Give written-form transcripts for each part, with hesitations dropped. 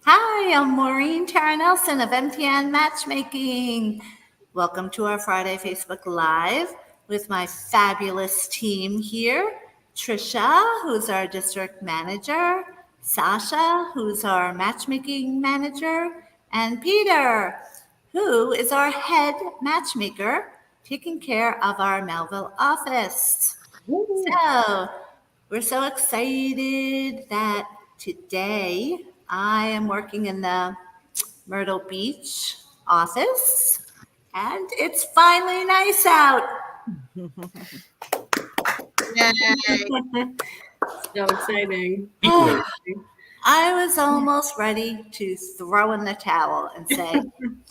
Hi, I'm Maureen Tara Nelson of MTN Matchmaking. Welcome to our Friday Facebook Live with my fabulous team here. Trisha, who's our district manager, Sasha, who's our matchmaking manager, and Peter, who is our head matchmaker, taking care of our Melville office. So, we're so excited that today I am working in the Myrtle Beach office and it's finally nice out. Yay. So exciting. I was almost ready to throw in the towel and say,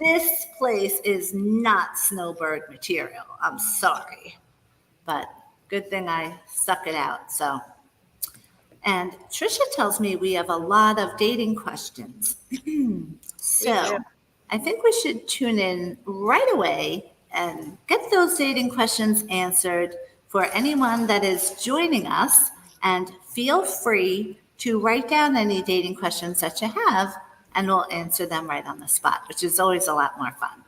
this place is not snowbird material. I'm sorry. But good thing I stuck it out. And Trisha tells me we have a lot of dating questions. So I think we should tune in right away and get those dating questions answered for anyone that is joining us. And feel free to write down any dating questions that you have, and we'll answer them right on the spot, which is always a lot more fun.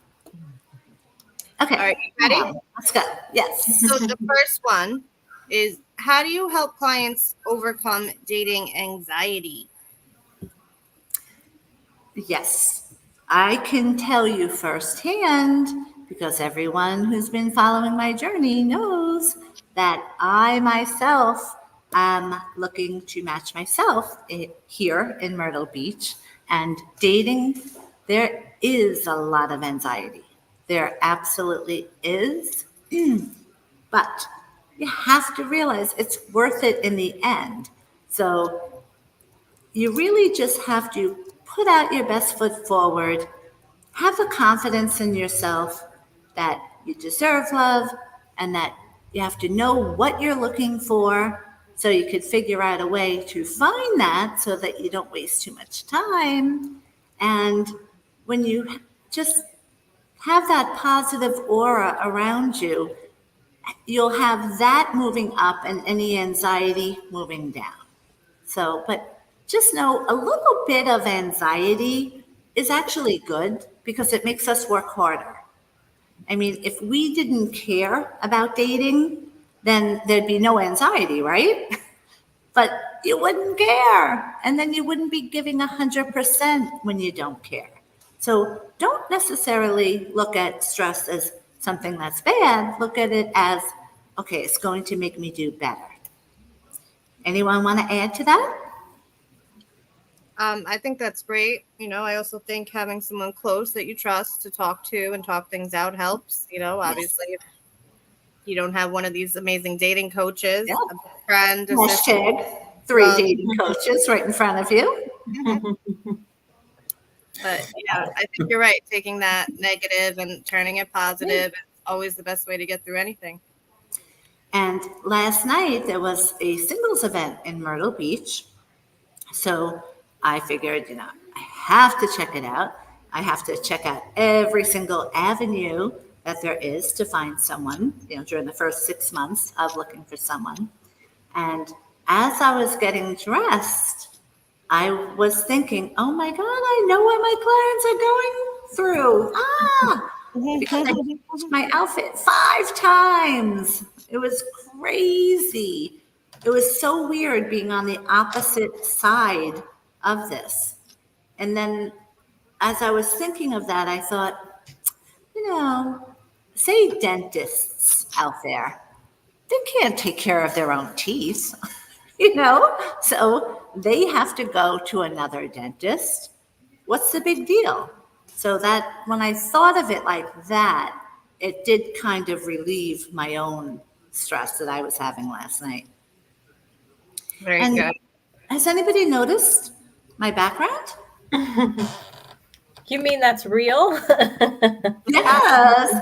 Okay. All right, you ready? Let's go. Yes. So the first one is, how do you help clients overcome dating anxiety? Yes, I can tell you firsthand because everyone who's been following my journey knows that I myself am looking to match myself here in Myrtle Beach. And dating, there is a lot of anxiety. There absolutely is. But you have to realize it's worth it in the end. So you really just have to put out your best foot forward, have the confidence in yourself that you deserve love and that you have to know what you're looking for so you could figure out a way to find that so that you don't waste too much time. And when you just have that positive aura around you, you'll have that moving up and any anxiety moving down. So, but just know a little bit of anxiety is actually good because it makes us work harder. I mean, if we didn't care about dating, then there'd be no anxiety, right? But you wouldn't care. And then you wouldn't be giving 100% when you don't care. So don't necessarily look at stress as something that's bad. Look at it as, okay, it's going to make me do better. Anyone want to add to that? I think that's great. I also think having someone close that you trust to talk to and talk things out helps. Obviously, if you don't have one of these amazing dating coaches, a friend, Hashtag 3 dating coaches right in front of you. But yeah, I think you're right. Taking that negative and turning it positive is always the best way to get through anything. And last night there was a singles event in Myrtle Beach. So I figured, I have to check it out. I have to check out every single avenue that there is to find someone, during the first 6 months of looking for someone. And as I was getting dressed, I was thinking, oh my God, I know what my clients are going through. Because I changed my outfit 5 times. It was crazy. It was so weird being on the opposite side of this. And then as I was thinking of that, I thought, say dentists out there, they can't take care of their own teeth, so they have to go to another dentist. What's the big deal? So that when I thought of it like that, it did kind of relieve my own stress that I was having last night. Very And good. has anybody noticed my background? You mean that's real? Yes.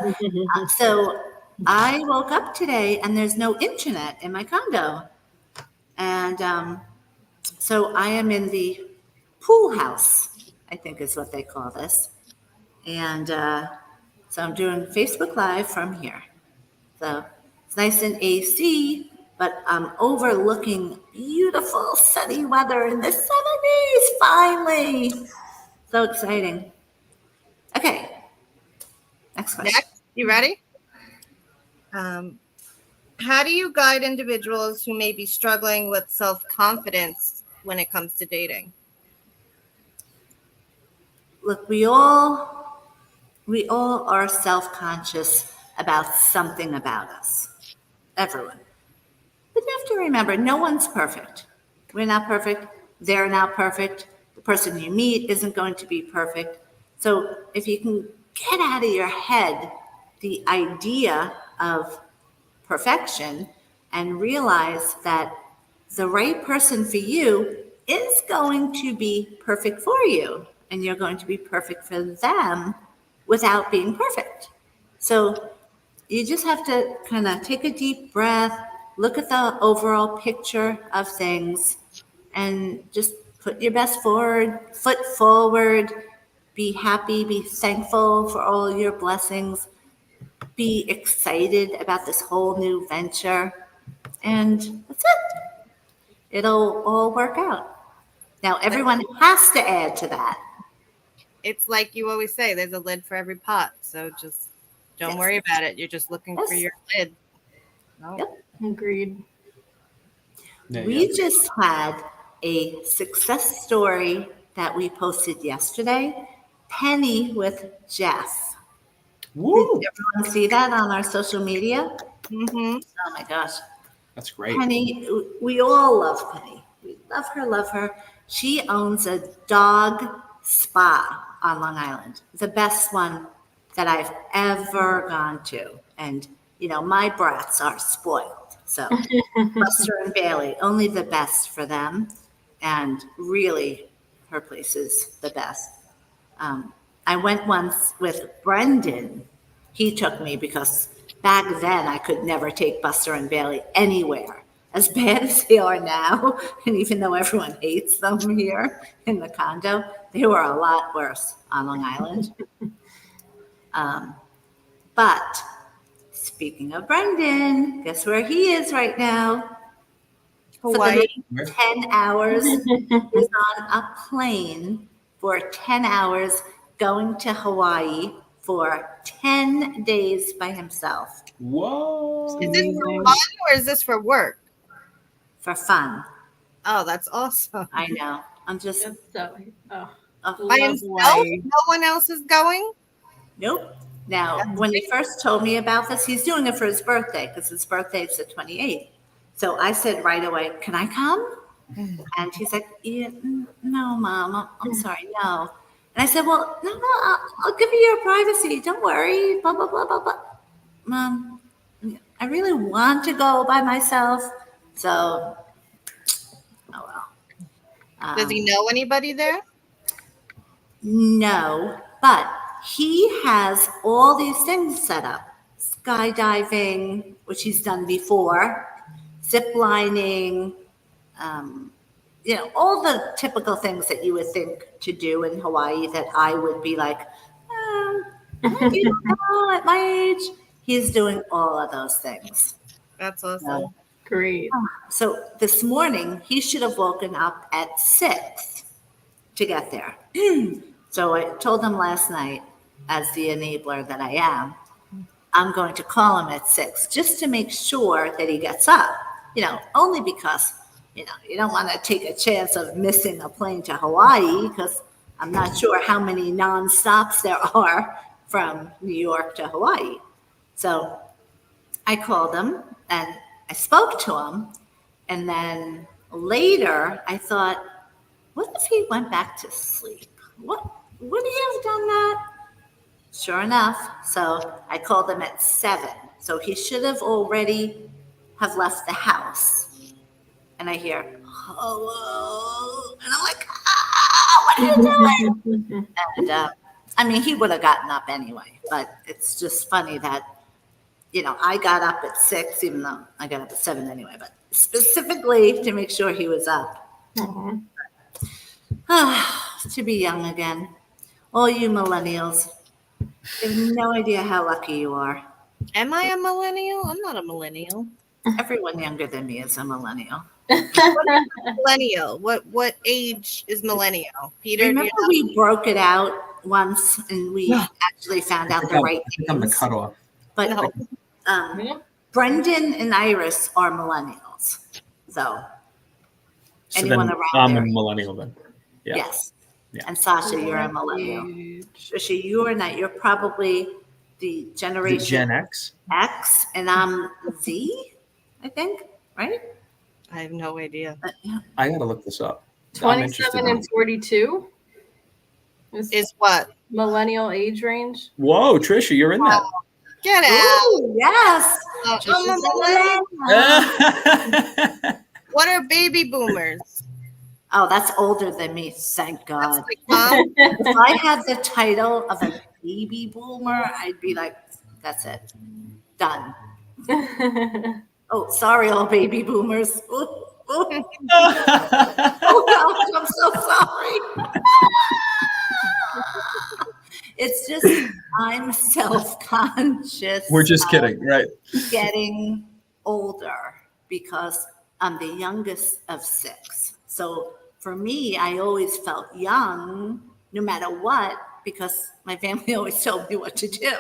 So I woke up today and there's no internet in my condo. And so I am in the pool house, I think is what they call this. And so I'm doing Facebook Live from here. So it's nice and AC, but I'm overlooking beautiful sunny weather in the 70s finally. So exciting. Okay. Next question. Next, you ready? How do you guide individuals who may be struggling with self-confidence when it comes to dating? Look, we all are self-conscious about something about us. Everyone. But you have to remember, no one's perfect. We're not perfect. They're not perfect. The person you meet isn't going to be perfect. So if you can get out of your head the idea of perfection and realize that the right person for you is going to be perfect for you, and you're going to be perfect for them without being perfect. So you just have to kind of take a deep breath, look at the overall picture of things, and just put your best foot forward, be happy, be thankful for all your blessings, be excited about this whole new venture, and that's it. It'll all work out. Now, everyone has to add to that. It's like you always say, there's a lid for every pot. So just don't Yes. worry about it. You're just looking for Yes. your lid. No. Yep. Agreed. We just had a success story that we posted yesterday. Penny with Jeff. Woo! Did everyone see that on our social media? Mm-hmm. Oh my gosh. That's great. Penny, we all love Penny. We love her, love her. She owns a dog spa on Long Island, the best one that I've ever gone to. And, you know, my brats are spoiled. So Buster and Bailey, only the best for them. And really, her place is the best. I went once with Brendan. He took me because back then I could never take Buster and Bailey anywhere. As bad as they are now, and even though everyone hates them here in the condo, they were a lot worse on Long Island. But speaking of Brendan, guess where he is right now? Hawaii. For the next 10 hours. He's on a plane for 10 hours going to Hawaii for 10 days by himself Whoa! Is this for fun or is this for work? for fun. Oh, that's awesome. I know. I'm just, That's so. Oh, oh, By love himself? Hawaii. No one else is going? nope. Now, when he first told me about this, he's doing it for his birthday because his birthday is the 28th. So I said right away, can I come? And he's like, yeah, no, Mom, I'm sorry, no. And I said, well, no, I'll give you your privacy. Don't worry, blah, blah, blah, blah, blah. Mom, I really want to go by myself. So, oh well. Does he know anybody there? No, but he has all these things set up. Skydiving, which he's done before, zip lining, you know, all the typical things that you would think to do in Hawaii that I would be like, you don't know at my age. He's doing all of those things. That's awesome. So, Great. so this morning, he should have woken up at 6 to get there. So I told him last night, as the enabler that I am, I'm going to call him at 6 just to make sure that he gets up, you know, only because, you know, you don't want to take a chance of missing a plane to Hawaii because I'm not sure how many non-stops there are from New York to Hawaii. So I called him and I spoke to him. And then later I thought, what if he went back to sleep? Would he have done that? Sure enough. So I called him at 7. So he should have already have left the house. And I hear, hello. And I'm like, what are you doing? And I mean, he would have gotten up anyway, but it's just funny that, you know, I got up at 6, even though I got up at 7 anyway, but specifically to make sure he was up. To be young again. All you millennials, you have no idea how lucky you are. Am I a millennial? I'm not a millennial. Everyone younger than me is a millennial. Millennial. What age is millennial? Peter, do you Remember know? we broke it out once and we Yeah. actually found I out think the I'm, right I think I'm the things. cutoff. But No. Yeah. Brendan and Iris are millennials. So So anyone then around I'm there? a millennial then. Yeah. Yes. Yeah. And Sasha, you're a millennial. Trisha, you're not. You're probably the The generation Gen X. X, and I'm Z, I think, right? I have no idea. Yeah. I gotta look this up. I'm interested 27 in and 42 is Is what? millennial age range. Whoa, Trisha, you're in that. Get out. Ooh, yes. I'm a Trisha's a millennial. millennial. What are baby boomers? Oh, that's older than me. Thank That's God. like mom. If I had the title of a baby boomer, I'd be like, that's it. Done. Oh, sorry, all baby boomers. Ooh, ooh. Oh gosh, I'm so sorry. It's just I'm self-conscious. We're just of kidding, right? Getting older because I'm the youngest of 6. So for me, I always felt young no matter what because my family always told me what to do.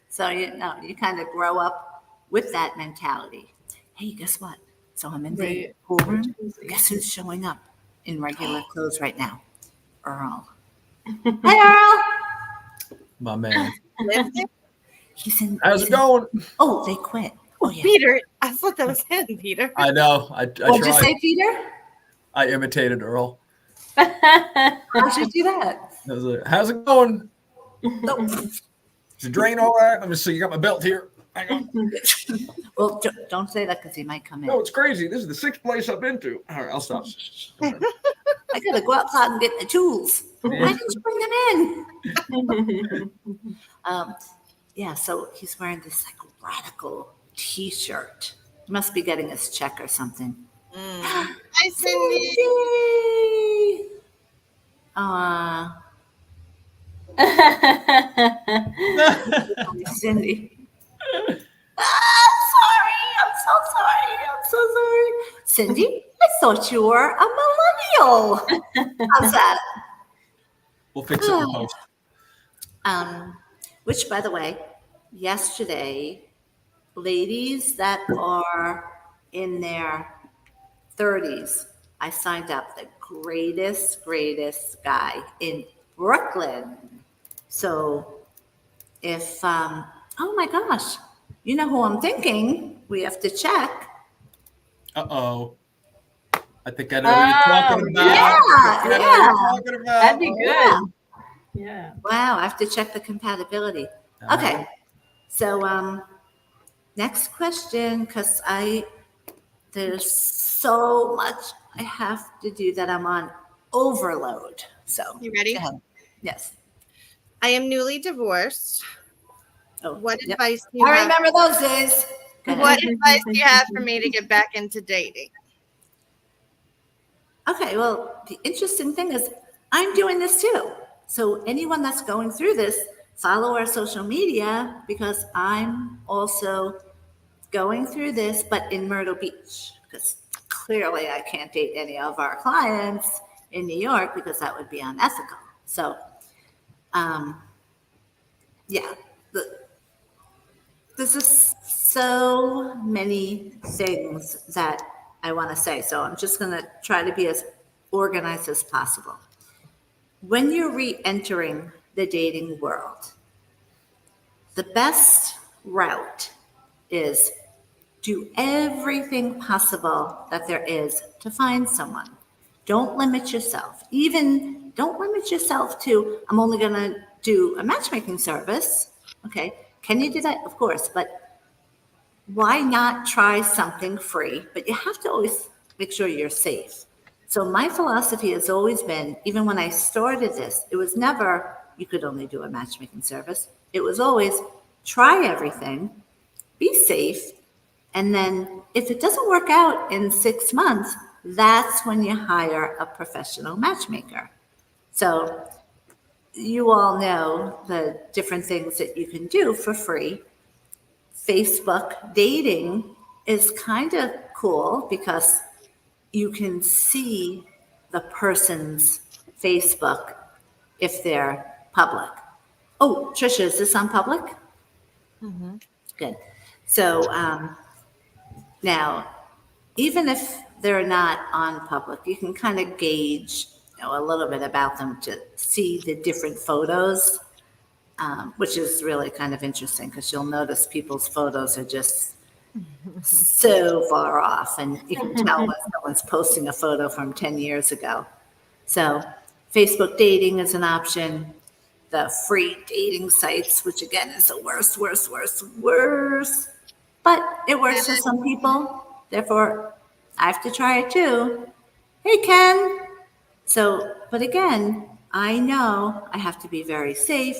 So you kind of grow up with that mentality. Hey, guess what? So I'm in the Right. pool room. Guess who's showing up in regular clothes right now? Earl. Hey, Earl. My man. He's in. How's it going? Oh, they quit. Oh, yeah. Peter, I thought that was him, Peter. I know. I What'd you tried. say, Peter? I imitated Earl. How'd you do that? I was like, how's it going? No. Is the drain all right? Let me see. You got my belt here. Hang on. Well, don't say that because he might come in. No, it's crazy. This is the 6th place I've been to. All right, I'll stop. I gotta go outside and get the tools. Why didn't you bring them in? Yeah, so he's wearing this like radical T-shirt. He must be getting his check or something. Hi, Cindy. Cindy. Sorry. I'm so sorry. Cindy, I thought you were a millennial. How's that? We'll fix it in post. Which, by the way, yesterday, ladies that are in their 30s, I signed up the greatest guy in Brooklyn. So if, oh my gosh, you know who I'm thinking? We have to check. Uh-oh. I think I know what you're talking about. Yeah, I know what you're talking about. That'd be good. Yeah. Yeah. Wow, I have to check the compatibility. Okay, so next question, because there's so much I have to do that I'm on overload. So You ready? go ahead. Yes. I am newly divorced. Oh, What yep. advice do you I have? remember those days. Go ahead. What advice do you have for me to get back into dating? Okay, well, the interesting thing is I'm doing this too. So anyone that's going through this, follow our social media because I'm also going through this, but in Myrtle Beach, because clearly I can't date any of our clients in New York because that would be unethical. So, yeah, there's just so many things that I want to say. So I'm just going to try to be as organized as possible. When you're re-entering the dating world, the best route is do everything possible that there is to find someone. Don't limit yourself. Even don't limit yourself to, I'm only going to do a matchmaking service. Okay. Can you do that? Of course. But why not try something free? But you have to always make sure you're safe. So my philosophy has always been, even when I started this, it was never, you could only do a matchmaking service. It was always try everything, be safe. And then if it doesn't work out in 6 months, that's when you hire a professional matchmaker. So you all know the different things that you can do for free. Facebook dating is kind of cool because you can see the person's Facebook if they're public. Oh, Trisha, is this on public? Good. So now, even if they're not on public, you can kind of gauge, a little bit about them to see the different photos, which is really kind of interesting because you'll notice people's photos are just so far off, and you can tell when someone's posting a photo from 10 years ago. So Facebook dating is an option. The free dating sites, which again is the worst. But it works for some people. Therefore, I have to try it too. Hey, Ken. So, but again, I know I have to be very safe.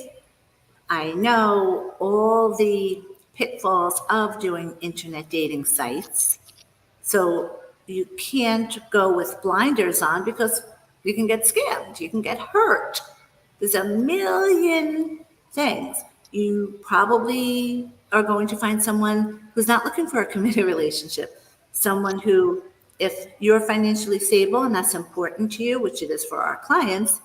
I know all the pitfalls of doing internet dating sites. So you can't go with blinders on because you can get scammed. You can get hurt. There's a million things. You probably are going to find someone who's not looking for a committed relationship. Someone who, if you're financially stable and that's important to you, which it is for our clients,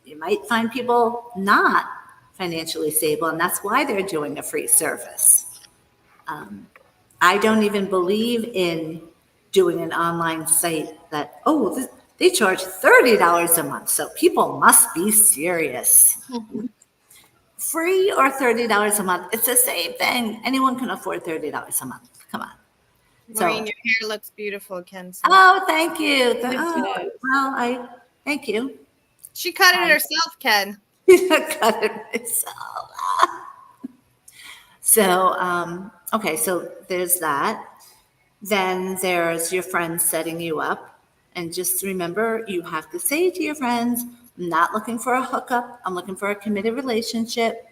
you might find people not financially stable, and that's why they're doing a free service. I don't even believe in doing an online site that, they charge $30 a month, so people must be serious. Free or $30 a month, it's the same thing. Anyone can afford $30 a month. Come on. Maureen, your hair looks beautiful, Ken. Oh, thank you. Thank you. She cut it herself, Ken. Cut it myself. So, okay, so there's that. Then there's your friends setting you up. And just remember, you have to say to your friends, I'm not looking for a hookup. I'm looking for a committed relationship.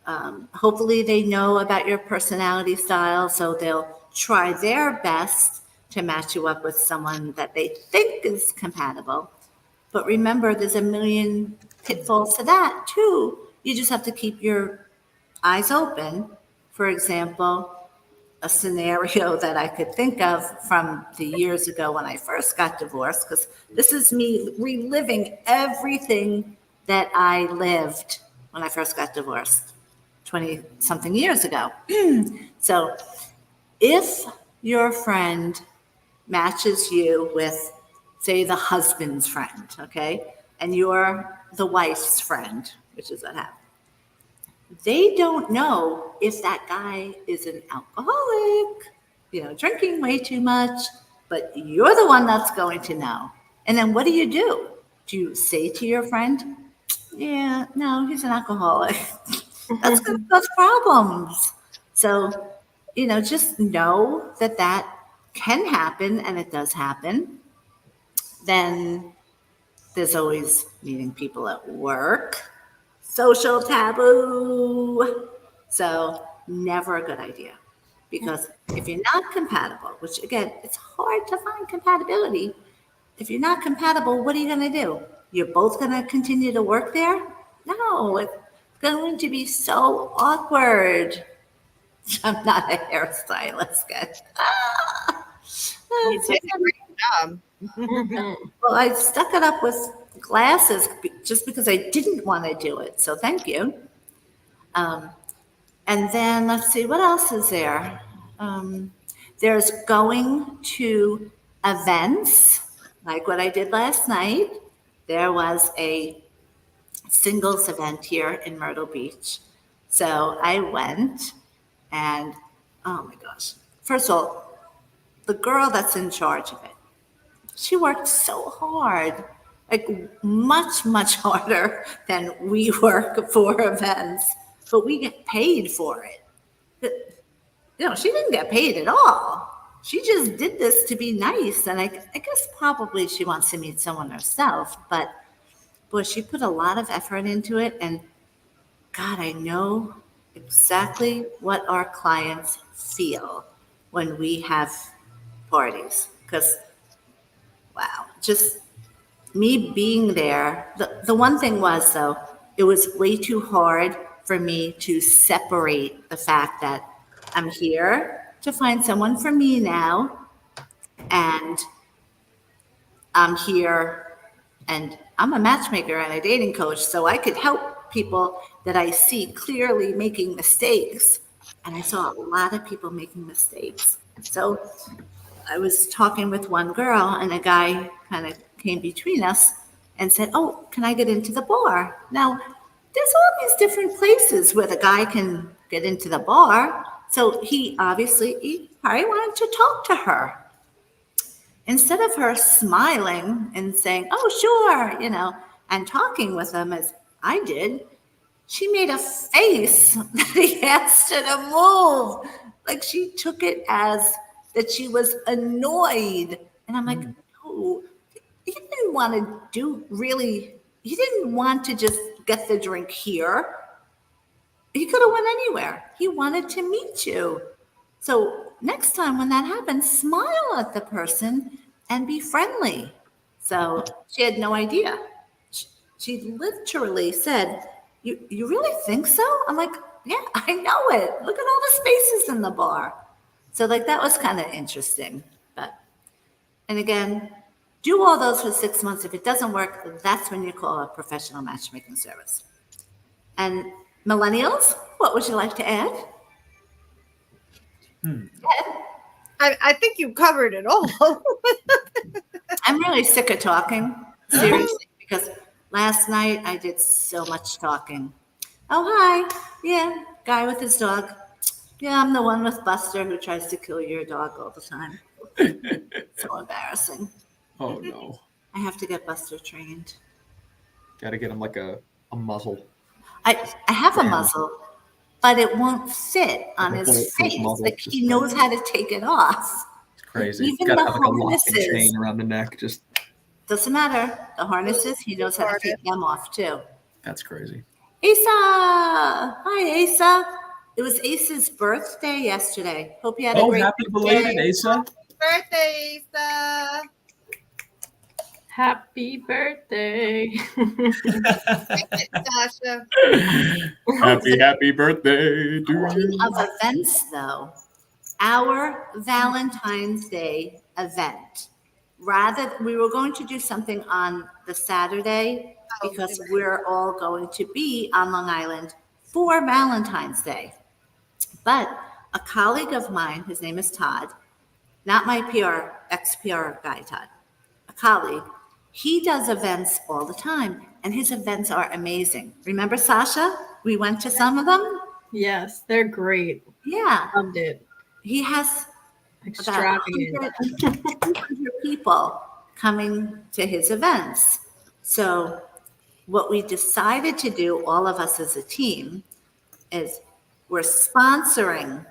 Hopefully they know about your personality style, so they'll try their best to match you up with someone that they think is compatible. But remember, there's a million pitfalls to that too. You just have to keep your eyes open. For example, a scenario that I could think of from the years ago when I first got divorced, because this is me reliving everything that I lived when I first got divorced 20 something years ago. So if your friend matches you with, say, the husband's friend, okay, and you're the wife's friend, which is what happened, they don't know if that guy is an alcoholic, drinking way too much, but you're the one that's going to know. And then what do? Do you say to your friend, yeah, no, he's an alcoholic? That's going to cause problems. So, just know that can happen, and it does happen. Then there's always meeting people at work. Social taboo. So never a good idea, because if you're not compatible, which again, it's hard to find compatibility. If you're not compatible, what are you going to do? You're both going to continue to work there? No, it's going to be so awkward. I'm not a hairstylist, guys. You did a great job. Well, I stuck it up with glasses just because I didn't want to do it. So thank you. And then let's see, what else is there? There's going to events, like what I did last night. There was a singles event here in Myrtle Beach. So I went, and oh my gosh. First of all, the girl that's in charge of it, she worked so hard, like much, much harder than we work for events, but we get paid for it. But, she didn't get paid at all. She just did this to be nice. And I guess probably she wants to meet someone herself, but boy, she put a lot of effort into it. And God, I know exactly what our clients feel when we have parties, because wow, just me being there. The one thing was, though, it was way too hard for me to separate the fact that I'm here to find someone for me now, And I'm here, and I'm a matchmaker and a dating coach, so I could help people that I see clearly making mistakes. And I saw a lot of people making mistakes. So I was talking with one girl, and a guy kind of came between us and said, "Oh, can I get into the bar?" Now, there's all these different places where the guy can get into the bar. So he probably wanted to talk to her. Instead of her smiling and saying, "Oh, sure," and talking with him as I did, she made a face that he asked her to move. Like she took it as that she was annoyed. And I'm like, no, he didn't want he didn't want to just get the drink here. He could have went anywhere. He wanted to meet you. So next time when that happens, smile at the person and be friendly. So she had no idea. She literally said, you really think so? I'm like, yeah, I know it. Look at all the spaces in the bar. So like that was kind of interesting. And again, do all those for 6 months. If it doesn't work, that's when you call a professional matchmaking service. And millennials, what would you like to add? I think you covered it all. I'm really sick of talking, seriously, because last night I did so much talking. Oh, hi. Yeah, guy with his dog. Yeah, I'm the one with Buster who tries to kill your dog all the time. So embarrassing. Oh no. I have to get Buster trained. Got to get him like a muzzle. I have a muzzle, but it won't fit on Like a his bulletproof face. muzzle, Like just he knows how to take it off. It's crazy. Even Got to the have like a lock and harnesses. chain around the neck. Just Doesn't matter. The harnesses, he knows how to take them off too. that's crazy. Asa! Hi, Asa. It was Asa's birthday yesterday. Hope you had a Oh, great happy birthday. belated, Asa. Birthday, Asa. Happy birthday. Sasha. Happy birthday to Speaking you. of events, though, our Valentine's Day event, we were going to do something on the Saturday because we're all going to be on Long Island for Valentine's Day. But a colleague of mine, his name is Todd, not my ex-PR guy, Todd, a colleague, he does events all the time, and his events are amazing. Remember, Sasha? We went to some of them? Yes, they're great. Yeah. Loved it. He has about Extravagant. 100 people coming to his events. So what we decided to do, all of us as a team, is we're sponsoring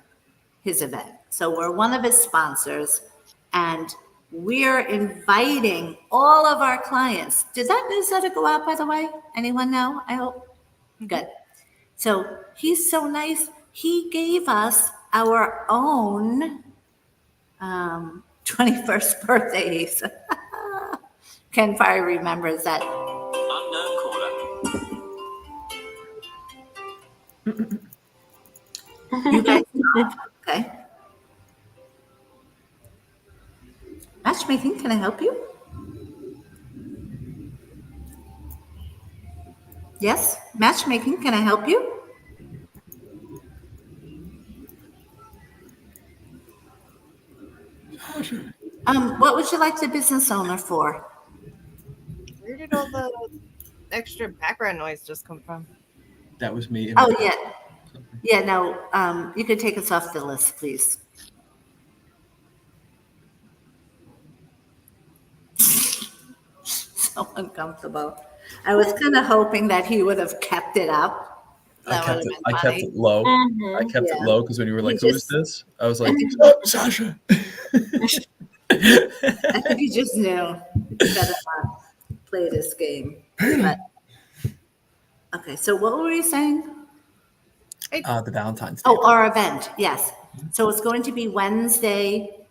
his event. So we're one of his sponsors, and we're inviting all of our clients. Did that newsletter go out, by the way? Anyone know? I hope. Good. So he's so nice. He gave us our own 21st birthday. Ken probably remembers that. You guys know. Okay. Matchmaking, can I help you? Yes, matchmaking, can I help you? What would you like the business owner for? Where did all the extra background noise just come from? That was me. Oh, yeah. Yeah, no, you could take us off the list, please. So uncomfortable. I was kind of hoping that he would have kept it up. That would have been I kept funny. it low. Mhm. I kept Yeah. it low because when you were like, He "Who is just- this?" I was like, "Oh, Sasha." I think he just knew better not play this game. But, okay, so what were we saying? The Valentine's Day. Oh, our event, yes. So it's going to be Wednesday,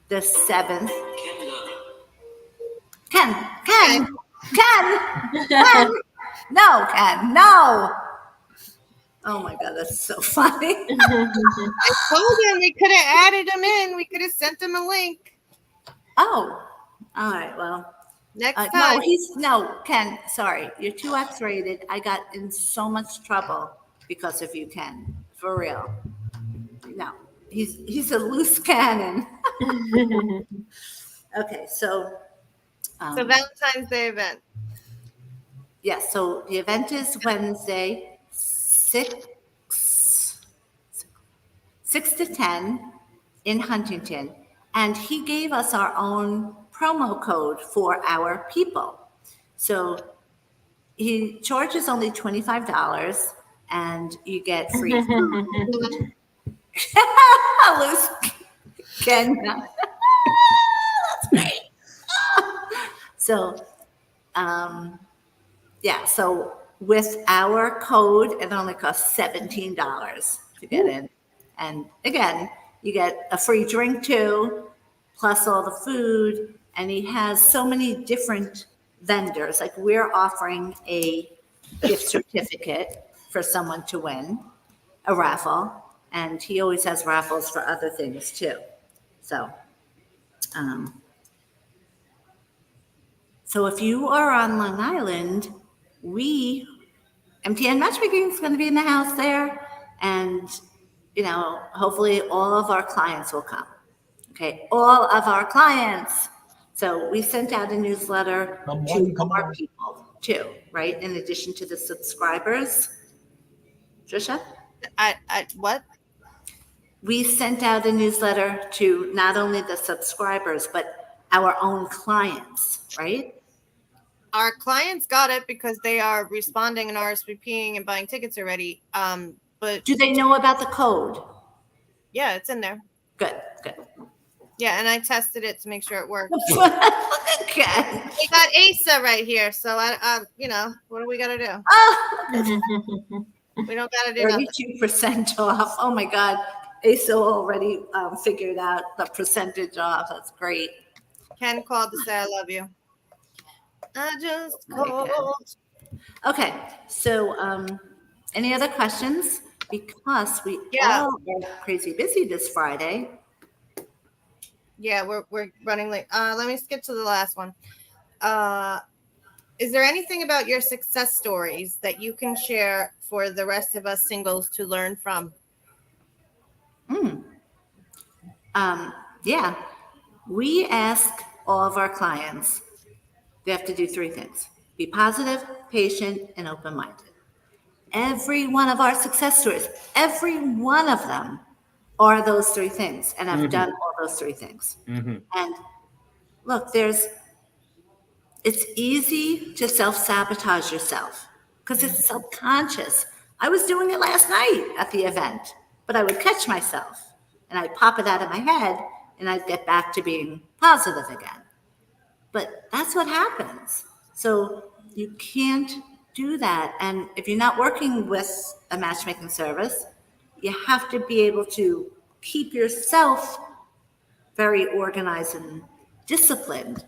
the 7th. Ken, no, Ken, no. Oh my God, that's so funny. I told him we could have added him in. We could have sent him a link. Oh, all right. Well, Next no, time. Ken, sorry. You're too X-rated. I got in so much trouble because of you, Ken. For real. No, he's a loose cannon. Okay, so So um, Valentine's Day event. yes, so the event is Wednesday, 6 to 10 in Huntington. And he gave us our own promo code for our people. So he charges only $25 and you get free food. Loose Ken. That's great. So, yeah, so with our code, it only costs $17 to get in. And again, you get a free drink too, plus all the food. And he has so many different vendors. Like we're offering a gift certificate for someone to win, a raffle. And he always has raffles for other things too. So, um, so if you are on Long Island, MTN Matchmaking is going to be in the house there. And, hopefully all of our clients will come. Okay. All of our clients. So we sent out a newsletter Come to on, come more on. people too, right? In addition to the subscribers. Trisha? What? We sent out a newsletter to not only the subscribers, but our own clients, right? Our clients got it because they are responding and RSVPing and buying tickets already. But Do they know about the code? yeah, it's in there. Good. Yeah, and I tested it to make sure it worked. Okay. We got Asa right here, so what do we got to do? Oh, We don't got to do nothing. 32% off. Oh my God. ASO already figured out the percentage off. That's great. Ken called to say I love you. I just Okay, good. called. Okay. So, any other questions? Because we Yeah. all are crazy busy this Friday. Yeah, we're running late. Let me skip to the last one. Is there anything about your success stories that you can share for the rest of us singles to learn from? Yeah. We ask all of our clients, they have to do three things: be positive, patient, and open-minded. Every one of our success stories, every one of them are those three things. And I've done all those three things. And look, it's easy to self-sabotage yourself because it's subconscious. I was doing it last night at the event, but I would catch myself and I'd pop it out of my head and I'd get back to being positive again. But that's what happens. So you can't do that. And if you're not working with a matchmaking service, you have to be able to keep yourself very organized and disciplined,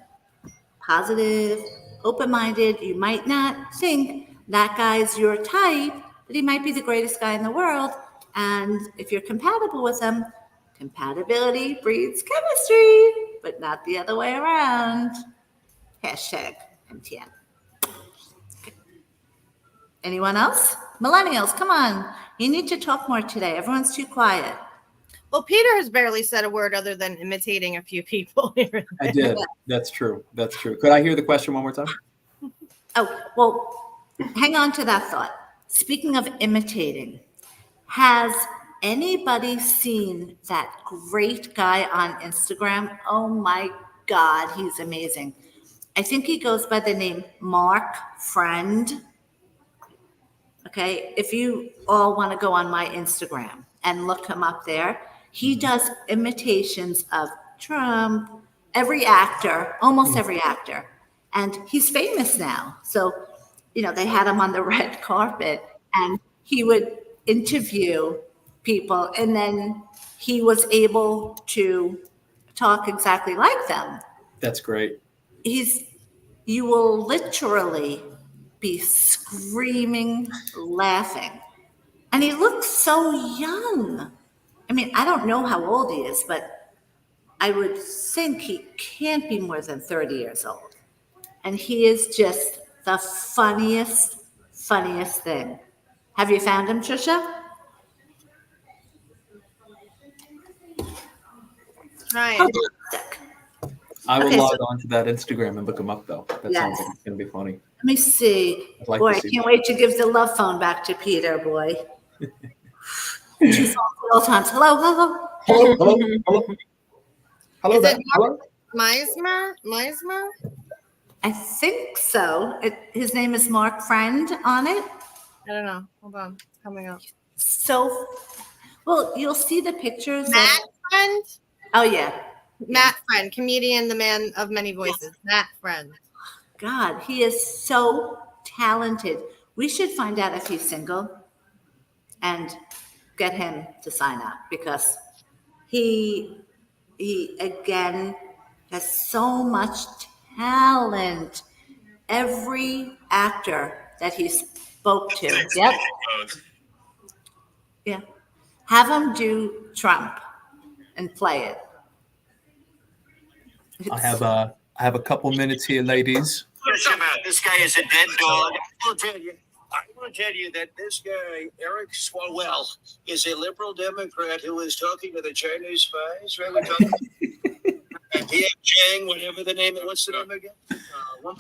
positive, open-minded. You might not think that guy's your type, but he might be the greatest guy in the world. And if you're compatible with him, compatibility breeds chemistry, but not the other way around. Hashtag MTN. Anyone else? Millennials, come on. You need to talk more today. Everyone's too quiet. Well, Peter has barely said a word other than imitating a few people here. I did. That's true. Could I hear the question one more time? Oh, well, hang on to that thought. Speaking of imitating, has anybody seen that great guy on Instagram? Oh my God, he's amazing. I think he goes by the name Mark Friend. Okay, if you all want to go on my Instagram and look him up there, he does imitations of Trump, every actor, almost every actor. And he's famous now. So, they had him on the red carpet and he would interview people and then he was able to talk exactly like them. That's great. You will literally be screaming, laughing. And he looks so young. I mean, I don't know how old he is, but I would think he can't be more than 30 years old. And he is just the funniest thing. Have you found him, Trisha? Right. Fantastic. I will Okay, log so- on to that Instagram and look him up, though. That sounds like it's going to be funny. Let me see. I'd like Boy, to I see can't wait to give the love phone back to Peter, boy. She's on all times. Hello, hello. Hello, hello, hello. Hello Is there. it Hello. Meismer? I think so. His name is Mark Friend on it. I don't know. Hold on. It's coming up. So, well, you'll see the pictures. Matt Friend? Oh, yeah. Matt Friend, comedian, the man of many voices. Matt Friend. God, he is so talented. We should find out if he's single and get him to sign up because he again has so much talent. Every actor that he spoke to, yep, yeah, have him do Trump and play it. I have a couple minutes here, ladies. This guy is a dead dog. I will tell you that this guy, Eric Swalwell, is a liberal Democrat who is talking to the Chinese spies. Right? We're talking P.M. Chang, whatever the name is. What's the name again? 1%. Well,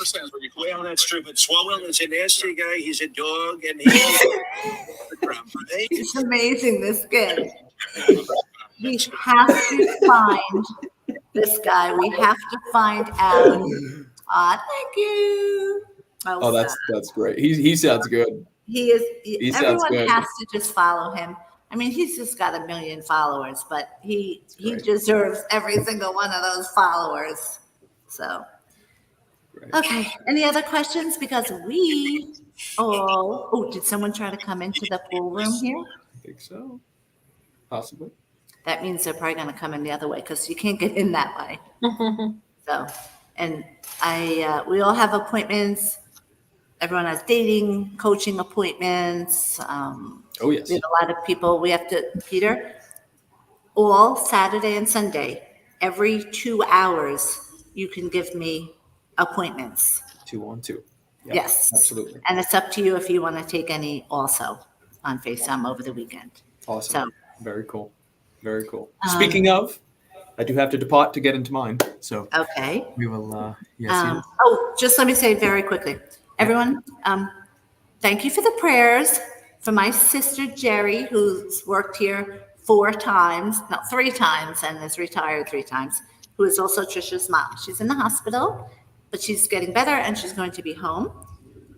that's true. But Swalwell is a nasty guy. He's a dog, and he's Trump, right? It's amazing, this kid. We have to find this guy. We have to find out. Thank you. Oh, that's great. He sounds good. He is. He sounds Everyone good. has to just follow him. I mean, he's just got 1 million followers, but he Great. deserves every single one of those followers. So, Great. okay. Any other questions? Because did someone try to come into the pool room here? I think so. Possibly. That means they're probably going to come in the other way because you can't get in that way. So, and we all have appointments. Everyone has dating, coaching appointments. Oh, yes. We have a lot of people. Peter, all Saturday and Sunday, every 2 hours, you can give me appointments. 2-on-2. Yep, Yes. Absolutely. And it's up to you if you want to take any also on FaceTime over the weekend. Awesome. So, Very cool. Very cool. Speaking of, I do have to depart to get into mine. So okay. we will, yes. Just let me say very quickly, everyone, thank you for the prayers for my sister Jerry, who's worked here 3 times, and is retired 3 times, who is also Trisha's mom. She's in the hospital, but she's getting better and she's going to be home.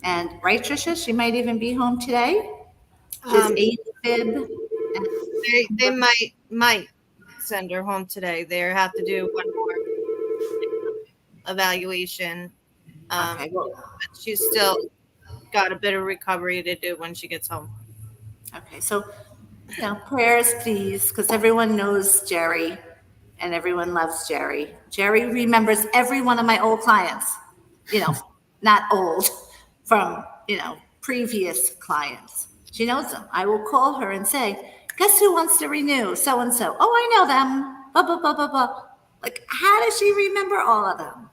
And right, Trisha, she might even be home today. She's AFib. They might send her home today. They have to do one more evaluation. Okay, well, But she's still got a bit of recovery to do when she gets home. okay, so, prayers, please, because everyone knows Jerry and everyone loves Jerry. Jerry remembers every one of my old clients, not old, from, previous clients. She knows them. I will call her and say, guess who wants to renew? So-and-so. Oh, I know them. Blah, blah, blah, blah, blah. Like, how does she remember all of them?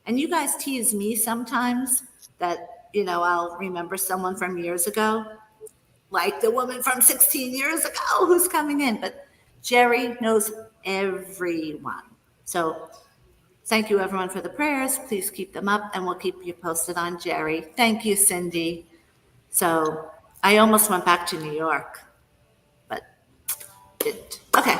And you guys tease me sometimes that, I'll remember someone from years ago, like the woman from 16 years ago who's coming in. But Jerry knows everyone. So thank you, everyone, for the prayers. Please keep them up, and we'll keep you posted on Jerry. Thank you, Cindy. So I almost went back to New York, but didn't. Okay.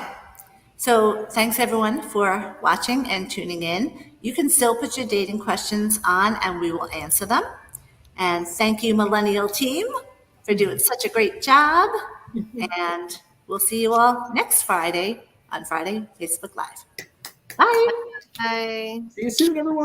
So thanks, everyone, for watching and tuning in. You can still put your dating questions on, and we will answer them. And thank you, Millennial Team, for doing such a great job. And we'll see you all next Friday on Friday Facebook Live. Bye. Bye. See you soon, everyone.